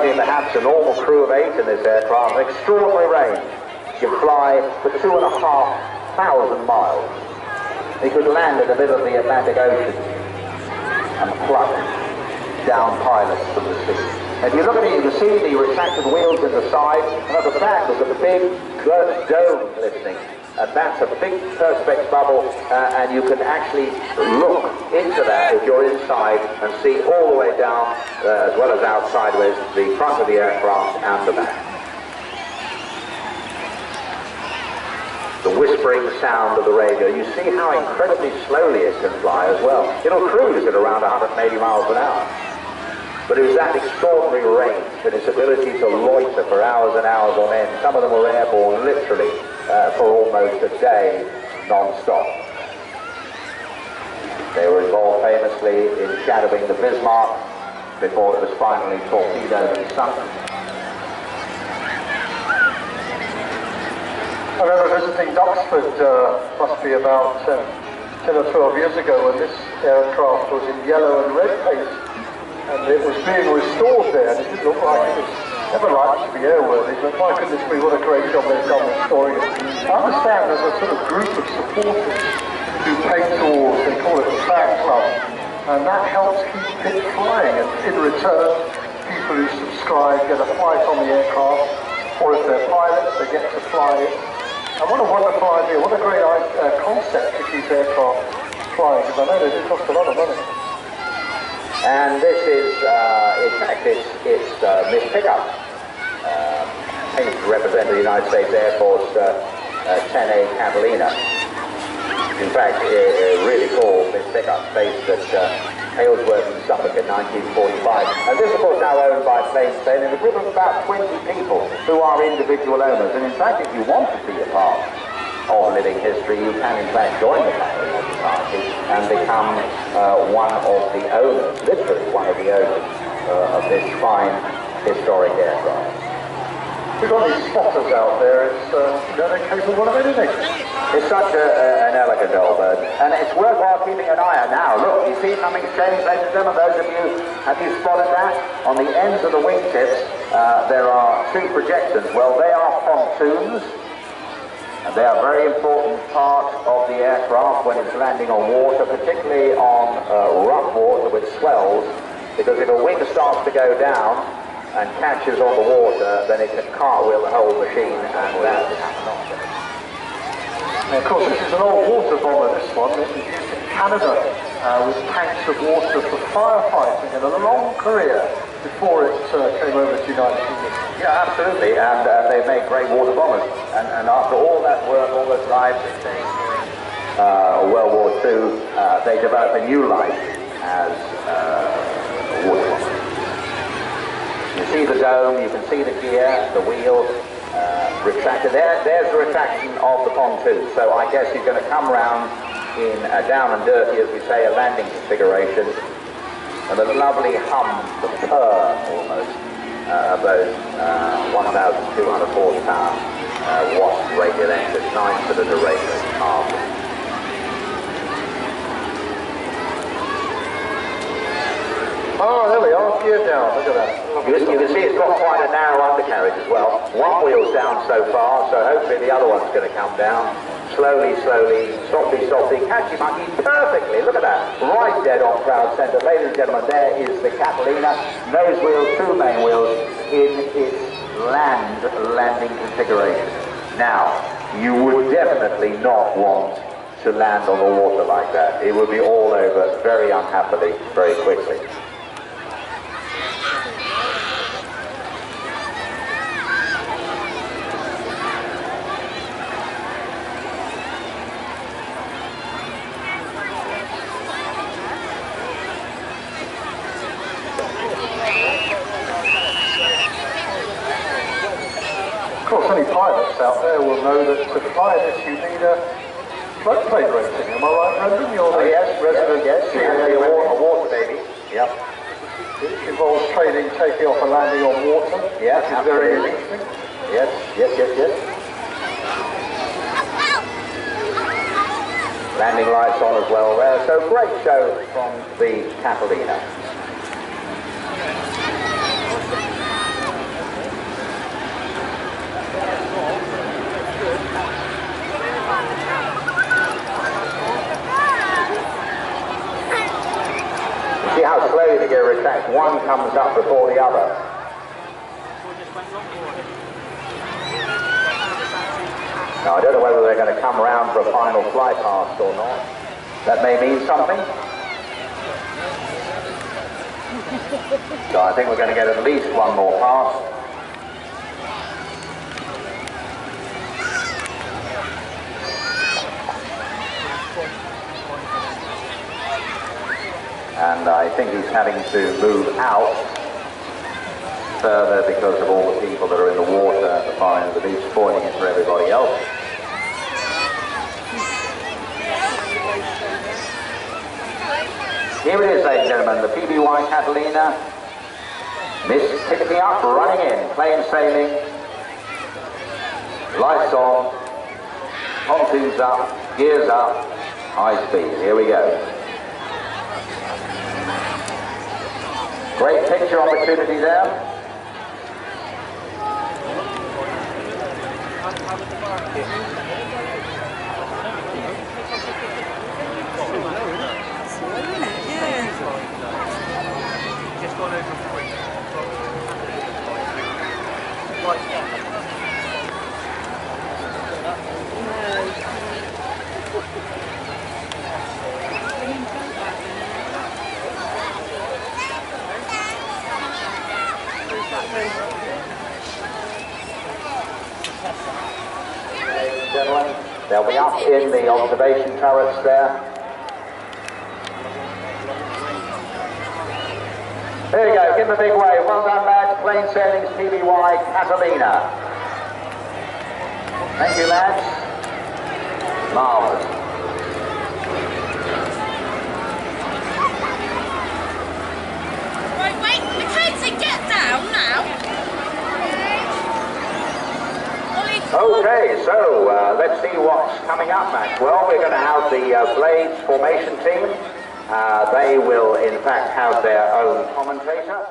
driving perhaps a normal crew of 8 in this aircraft, an extraordinary range. You fly for 2,500 miles. You could land in the middle of the Atlantic Ocean and pluck down pilots from the sea. If you look at it, you can see the retracted wheels in the side, and at the back there's a big dome lifting. And that's a big perspex bubble, and you can actually look into that if you're inside and see all the way down, as well as outside, with the front of the aircraft and the back. The whispering sound of the radio. You see how incredibly slowly it can fly as well. It'll cruise at around 180 miles an hour. But it was that extraordinary range and its ability to loiter for hours and hours on end. Some of them were airborne literally for almost a day non-stop. They were involved famously in shadowing the Bismarck before it was finally torpedoed and sunk. I remember visiting Duxford, must be about 10 or 12 years ago, when this aircraft was in yellow and red paint, and it was being restored there, and it didn't look like it was ever likely to be airworthy, but my goodness me, what a great job they've done restoring it. I understand there's a sort of group of supporters who paint tours, they call it the Fan Club, and that helps keep it flying, and in return, people who subscribe get a flight on the aircraft, or if they're pilots, they get to fly it. And what a wonderful idea, what a great concept to keep aircraft flying, because I know they do cost a lot of money. And this is, in fact, it's Miss Pickup, painted to represent the United States Air Force 10A Catalina. In fact, really cool Miss Pickup, based at Halesworth in Suffolk in 1945. And this, of course, now owned by Plain Sailing, and a group of about 20 people who are individual owners. And in fact, if you want to be a part of living history, you can in fact join the Catalina Society and become one of the owners, literally one of the owners of this fine historic aircraft. We've got these spotters out there, it's, they're capable of anything. It's such an elegant old bird, and it's worthwhile keeping an eye on. Now, look, you see some exchange, ladies and gentlemen, those of you, have you spotted that? On the ends of the wingtips, there are 2 projections. Well, they are pontoons, and they are a very important part of the aircraft when it's landing on water, particularly on rough water with swells, because if a wing starts to go down and catches on the water, then it can cartwheel the whole machine, and that's and of course, this is an old water bomber, this one. It was used in Canada with tanks of water for firefighting, and a long career before it came over to the United Kingdom. Yeah, absolutely, and they made great water bombers. And after all that work, all those lives they saved during World War II, they developed a new life as water bombers. You see the dome, you can see the gear, the wheel retracted. There's the retraction of the pontoon. So I guess you're going to come round in a down and dirty, as we say, a landing configuration, and a lovely hum, the purr almost, of those 1,200 horsepower Wasp radial engines, 9-cylinder radial carbon. Oh, there we are, gear down, look at that. You can see it's got quite a narrow undercarriage as well. One wheel's down so far, so hopefully the other one's going to come down. Slowly, slowly, softly, softly, catchy monkey, perfectly, look at that. Right dead on crowd centre. Ladies and gentlemen, there is the Catalina. Nose wheels, 2 main wheels in its landing configuration. Now, you would definitely not want to land on the water like that. It would be all over very unhappily, very quickly. Of course, any pilots out there will know that to fly this you need a float plate rating. Am I right, Brendan? You're the resident. Yes, a water baby. Yep. It involves training, taking off and landing on water. Yeah, which is very interesting. Yes. Landing lights on as well there. So great show from the Catalina. in fact one comes up before the other. Now I don't know whether they're going to come round for a final fly past or not. That may mean something. So I think we're going to get at least one more pass. And I think he's having to move out further because of all the people that are in the water at the far end of the beach, spoiling it for everybody else. Here it is, ladies and gentlemen, the PBY Catalina, picking up, running in, plain sailing, lights on, pontoons up, gears up, high speed. Here we go. Great picture opportunity there. Ladies and gentlemen, they'll be up in the observation turrets there. There you go, give them a big wave. Well done, lads. Plain Sailing's PBY Catalina. Thank you, lads. Marvellous. Right, wait, Mackenzie, get down now. Okay, so let's see what's coming up, Maxwell. We're going to have the Blades formation team. They will, in fact, have their own commentator.